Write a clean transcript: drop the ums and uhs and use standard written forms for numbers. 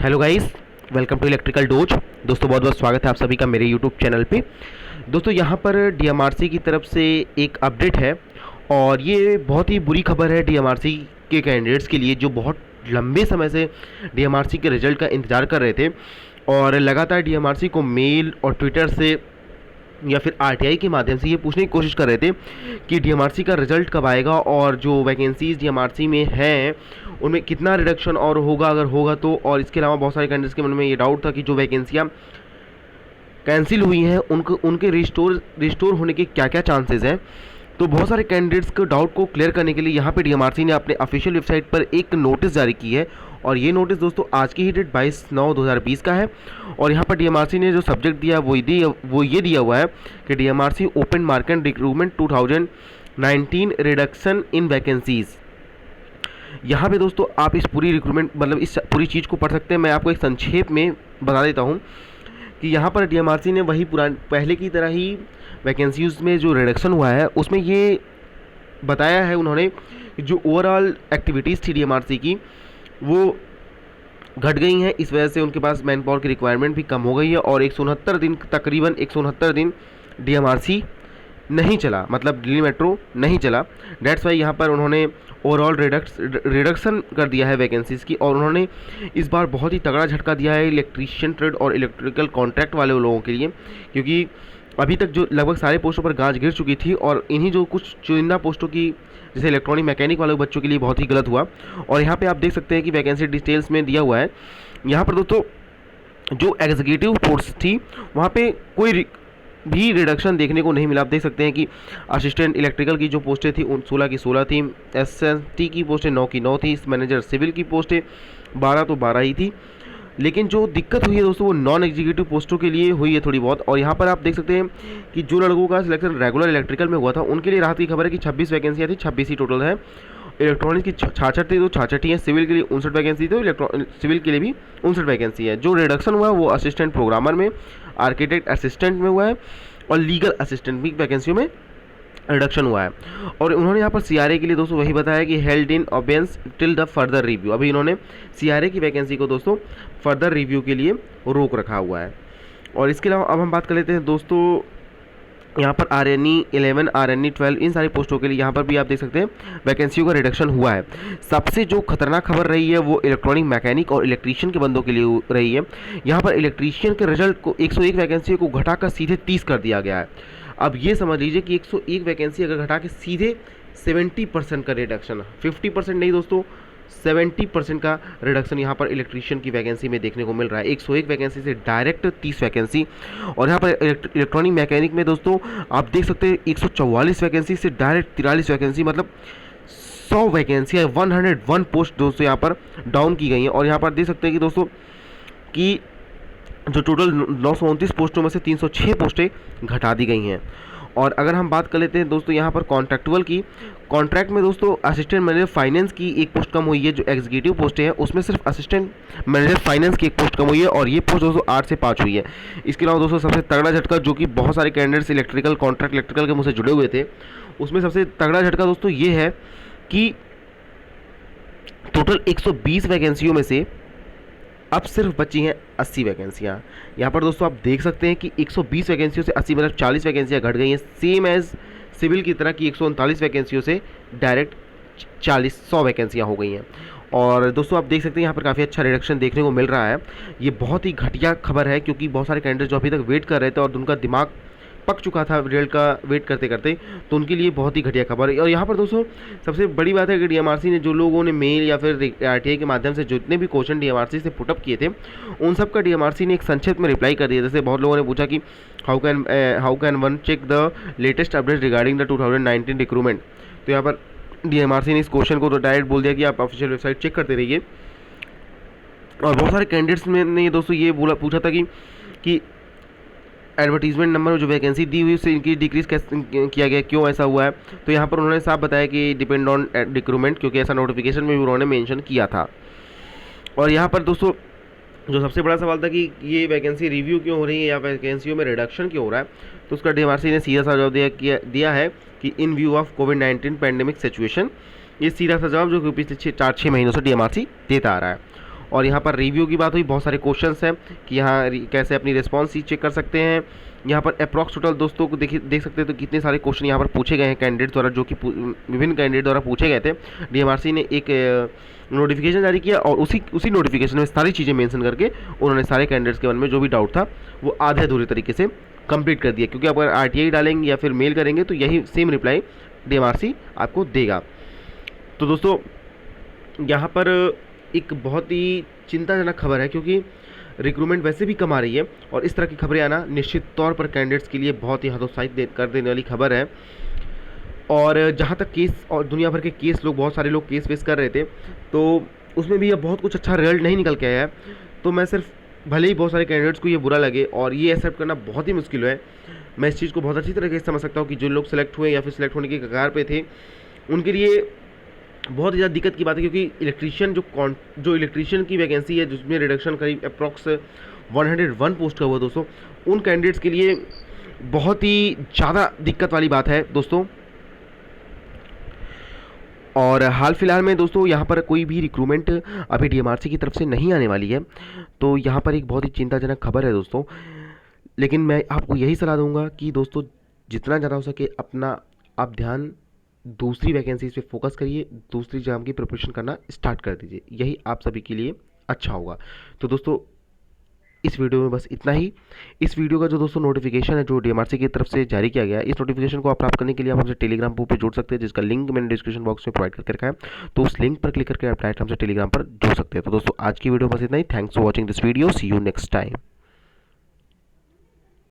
Hello guys, welcome to Electrical Dose. दोस्तों बहुत बहुत स्वागत है आप सभी का मेरे यूट्यूब चैनल पे। दोस्तों यहाँ पर डीएमआरसी की तरफ से एक अपडेट है और ये बहुत ही बुरी खबर है डीएमआरसी के कैंडिडेट्स के लिए जो बहुत लंबे समय से डीएमआरसी के रिजल्ट का इंतज़ार कर रहे थे और लगातार डीएमआरसी को मेल और ट्विटर से या फिर आरटीआई के माध्यम से ये पूछने की कोशिश कर रहे थे कि डीएमआरसी का रिजल्ट कब आएगा और जो वैकेंसीज डीएमआरसी में हैं उनमें कितना रिडक्शन और होगा अगर होगा तो। और इसके अलावा बहुत सारे कैंडिडेट्स के मन में ये डाउट था कि जो वैकेंसियाँ कैंसिल हुई हैं उनके रिस्टोर होने के क्या क्या चांसेस हैं। तो बहुत सारे कैंडिडेट्स के डाउट को क्लियर करने के लिए यहाँ पे डीएमआरसी ने अपने ऑफिशियल वेबसाइट पर एक नोटिस जारी की है और ये नोटिस दोस्तों आज की ही डेट 22/9/2020 का है। और यहाँ पर डीएमआरसी ने जो सब्जेक्ट दिया वो ये दिया हुआ है कि DMRC open market recruitment 2019 reduction in vacancies. यहाँ पे दोस्तों आप इस पूरी रिक्रूटमेंट मतलब इस पूरी चीज़ को पढ़ सकते हैं। मैं आपको एक संक्षेप में बता देता हूँ कि यहाँ पर डीएमआरसी ने वही पहले की तरह ही वैकेंसीज में जो रिडक्शन हुआ है उसमें ये बताया है उन्होंने कि जो ओवरऑल एक्टिविटीज़ थी डीएमआरसी की वो घट गई हैं। इस वजह से उनके पास मैन पावर की रिक्वायरमेंट भी कम हो गई है और 169 दिन तकरीबन 169 दिन डीएमआरसी नहीं चला, मतलब दिल्ली मेट्रो नहीं चला। डेट्स वाई यहाँ पर उन्होंने ओवरऑल रिडक्शन कर दिया है वैकेंसीज की और उन्होंने इस बार बहुत ही तगड़ा झटका दिया है इलेक्ट्रीशियन ट्रेड और इलेक्ट्रिकल कॉन्ट्रैक्ट वाले लोगों के लिए, क्योंकि अभी तक जो लगभग सारे पोस्टों पर गाज गिर चुकी थी और इन्हीं जो कुछ चुनिंदा पोस्टों की जैसे इलेक्ट्रॉनिक मैकेनिक वाले बच्चों के लिए बहुत ही गलत हुआ। और यहाँ पे आप देख सकते हैं कि वैकेंसी डिटेल्स में दिया हुआ है। यहाँ पर दोस्तों जो एग्जीक्यूटिव पोस्ट थी वहाँ पे कोई भी रिडक्शन देखने को नहीं मिला। आप देख सकते हैं कि असिस्टेंट इलेक्ट्रिकल की जो पोस्टें थी उन 16 की 16 थी, एसएसटी की पोस्टें 9 की 9 थी, मैनेजर सिविल की पोस्टें 12 तो 12 ही थी। लेकिन जो दिक्कत हुई है दोस्तों वो नॉन एग्जीक्यूटिव पोस्टों के लिए हुई है थोड़ी बहुत। और यहाँ पर आप देख सकते हैं कि जो लड़कों का सिलेक्शन रेगुलर इलेक्ट्रिकल में हुआ था उनके लिए राहत की खबर है कि 26 वैकेंसियाँ थी, 26 ही टोटल है। इलेक्ट्रॉनिक्स की 66 थी तो 66 ही है। सिविल के लिए 59 वैकेंसी थी तो सिविल के लिए भी 59 वैकेंसी है। जो रिडक्शन हुआ वो असिस्टेंट प्रोग्रामर में, आर्किटेक्ट असिस्टेंट में हुआ है और लीगल असिस्टेंट भी वैकेंसियों में रिडक्शन हुआ है। और उन्होंने यहाँ पर सीआरए के लिए दोस्तों वही बताया कि held in abeyance till the further review. अभी इन्होंने सीआरए की वैकेंसी को दोस्तों फर्दर रिव्यू के लिए रोक रखा हुआ है। और इसके अलावा अब हम बात कर लेते हैं दोस्तों यहाँ पर RNE 11 RNE 12 इन सारी पोस्टों के लिए यहाँ पर भी आप देख सकते हैं वैकेंसियों का रिडक्शन हुआ है। सबसे जो खतरनाक खबर रही है वो इलेक्ट्रॉनिक मैकेनिक और इलेक्ट्रीशियन के बंदों के लिए रही है। यहाँ पर इलेक्ट्रीशियन के रिजल्ट को 101 वैकेंसी को घटाकर सीधे 30 कर दिया गया है। अब ये समझ लीजिए कि 101 वैकेंसी अगर घटा के सीधे 70% का रिडक्शन, 50% नहीं दोस्तों 70% का रिडक्शन यहाँ पर इलेक्ट्रीशियन की वैकेंसी में देखने को मिल रहा है। 101 वैकेंसी से डायरेक्ट 30 वैकेंसी। और यहाँ पर इलेक्ट्रॉनिक मैकेनिक में दोस्तों आप देख सकते हैं 144 वैकेंसी से डायरेक्ट 43 वैकेंसी, मतलब 100 वैकेंसी है, 101 पोस्ट दोस्तों यहाँ पर डाउन की गई हैं। और यहाँ पर देख सकते हैं कि दोस्तों कि जो टोटल 929 पोस्टों में से 306 पोस्टें घटा दी गई हैं। और अगर हम बात कर लेते हैं दोस्तों यहाँ पर कॉन्ट्रैक्चुअल की, कॉन्ट्रैक्ट में दोस्तों असिस्टेंट मैनेजर फाइनेंस की एक पोस्ट कम हुई है। जो एग्जीक्यूटिव पोस्टें हैं उसमें सिर्फ असिस्टेंट मैनेजर फाइनेंस की एक पोस्ट कम हुई है और ये पोस्ट दोस्तों 8 से 5 हुई है। इसके अलावा दोस्तों सबसे तगड़ा झटका जो कि बहुत सारे कैंडिडेट्स इलेक्ट्रिकल कॉन्ट्रैक्ट इलेक्ट्रिकल के मुझसे जुड़े हुए थे उसमें सबसे तगड़ा झटका दोस्तों ये है कि टोटल 120 वैकेंसियों में से अब सिर्फ बची हैं 80 वैकेंसियाँ। यहाँ पर दोस्तों आप देख सकते हैं कि 120 वैकेंसियों से 80 मतलब 40 वैकेंसियाँ घट गई हैं, सेम एज सिविल की तरह की 139 वैकेंसियों से डायरेक्ट 100 वैकेंसियाँ हो गई हैं। और दोस्तों आप देख सकते हैं यहाँ पर काफ़ी अच्छा रिडक्शन देखने को मिल रहा है। ये बहुत ही घटिया खबर है क्योंकि बहुत सारे कैंडिडेट जो अभी तक वेट कर रहे थे और उनका दिमाग पक चुका था रिजल्ट का वेट करते करते, तो उनके लिए बहुत ही घटिया खबर है। और यहाँ पर दोस्तों सबसे बड़ी बात है कि डीएमआरसी ने जो लोगों ने मेल या फिर आरटीआई के माध्यम से जितने भी क्वेश्चन डीएमआरसी से पुटअप किए थे उन सब का डीएमआरसी ने एक संक्षिप्त में रिप्लाई कर दिया। जैसे बहुत लोगों ने पूछा कि how can one check the latest update regarding the 2019 recruitment, तो यहाँ पर डीएमआरसी ने इस क्वेश्चन को तो डायरेक्ट बोल दिया कि आप ऑफिशियल वेबसाइट चेक करते रहिए। और बहुत सारे कैंडिडेट्स ने दोस्तों ये पूछा था कि एडवर्टीजमेंट नंबर में जो वैकेंसी दी हुई उससे इनकी डिक्रीज किया गया, क्यों ऐसा हुआ है। तो यहाँ पर उन्होंने साफ बताया कि डिपेंड ऑन रिक्रूटमेंट, क्योंकि ऐसा नोटिफिकेशन में भी उन्होंने मेंशन किया था। और यहाँ पर दोस्तों जो सबसे बड़ा सवाल था कि ये वैकेंसी रिव्यू क्यों हो रही है या वैकेंसियों में रिडक्शन क्यों हो रहा है, तो उसका डीएमआरसी ने सीधा सा जवाब दिया है कि इन view of covid pandemic situation. ये सीधा सा जवाब जो कि पिछले 4-6 महीनों से डीएमआरसी देता आ रहा है। और यहाँ पर रिव्यू की बात हुई, बहुत सारे क्वेश्चंस हैं कि यहाँ कैसे अपनी रिस्पॉन्स चेक कर सकते हैं। यहाँ पर अप्रॉक्स टोटल दोस्तों को देख सकते हैं तो कितने सारे क्वेश्चन यहाँ पर पूछे गए हैं कैंडिडेट द्वारा, जो कि विभिन्न कैंडिडेट द्वारा पूछे गए थे। डीएमआरसी ने एक नोटिफिकेशन जारी किया और उसी नोटिफिकेशन में सारी चीज़ें मेंशन करके उन्होंने सारे कैंडिडेट्स के मन में जो भी डाउट था वो आधे अधूरे तरीके से कंप्लीट कर दिया, क्योंकि अगर आरटीआई डालेंगे या फिर मेल करेंगे तो यही सेम रिप्लाई डीएमआरसी आपको देगा। तो दोस्तों यहाँ पर एक बहुत ही चिंताजनक खबर है, क्योंकि रिक्रूटमेंट वैसे भी कम आ रही है और इस तरह की खबरें आना निश्चित तौर पर कैंडिडेट्स के लिए बहुत ही हतोत्साहित कर देने वाली खबर है। और जहाँ तक केस और दुनिया भर के केस बहुत सारे लोग केस फेस कर रहे थे, तो उसमें भी अब बहुत कुछ अच्छा रिजल्ट नहीं निकल के आया है। तो मैं सिर्फ, भले ही बहुत सारे कैंडिडेट्स को ये बुरा लगे और ये एक्सेप्ट करना बहुत ही मुश्किल है, मैं इस चीज़ को बहुत अच्छी तरीके से समझ सकता हूँ कि जो लोग सेलेक्ट हुए या फिर सेलेक्ट होने की कगार पे थे उनके लिए बहुत ही ज़्यादा दिक्कत की बात है, क्योंकि जो इलेक्ट्रीशियन की वैकेंसी है जिसमें रिडक्शन करीब अप्रॉक्स 101 पोस्ट का हुआ दोस्तों, उन कैंडिडेट्स के लिए बहुत ही ज़्यादा दिक्कत वाली बात है दोस्तों। और हाल फिलहाल में दोस्तों यहाँ पर कोई भी रिक्रूटमेंट अभी डीएमआरसी की तरफ से नहीं आने वाली है, तो यहाँ पर एक बहुत ही चिंताजनक खबर है दोस्तों। लेकिन मैं आपको यही सलाह दूंगा कि दोस्तों जितना ज़्यादा हो सके अपना आप ध्यान दूसरी वैकेंसीज पे फोकस करिए, दूसरी एग्जाम की प्रिपरेशन करना स्टार्ट कर दीजिए, यही आप सभी के लिए अच्छा होगा। तो दोस्तों इस वीडियो में बस इतना ही। इस वीडियो का जो दोस्तों नोटिफिकेशन है जो डीएमआरसी की तरफ से जारी किया गया है, इस नोटिफिकेशन को आप प्राप्त करने के लिए आप हमसे टेलीग्राम पे जुड़ सकते हैं, जिसका लिंक मैंने डिस्क्रिप्शन बॉक्स में प्रोवाइड करके रखा है। तो उस लिंक पर क्लिक करके आप डायरेक्ट हमसे टेलीग्राम पर जुड़ सकते हैं। तो दोस्तों आज की वीडियो बस इतना ही। Thanks for watching this video, see you next time.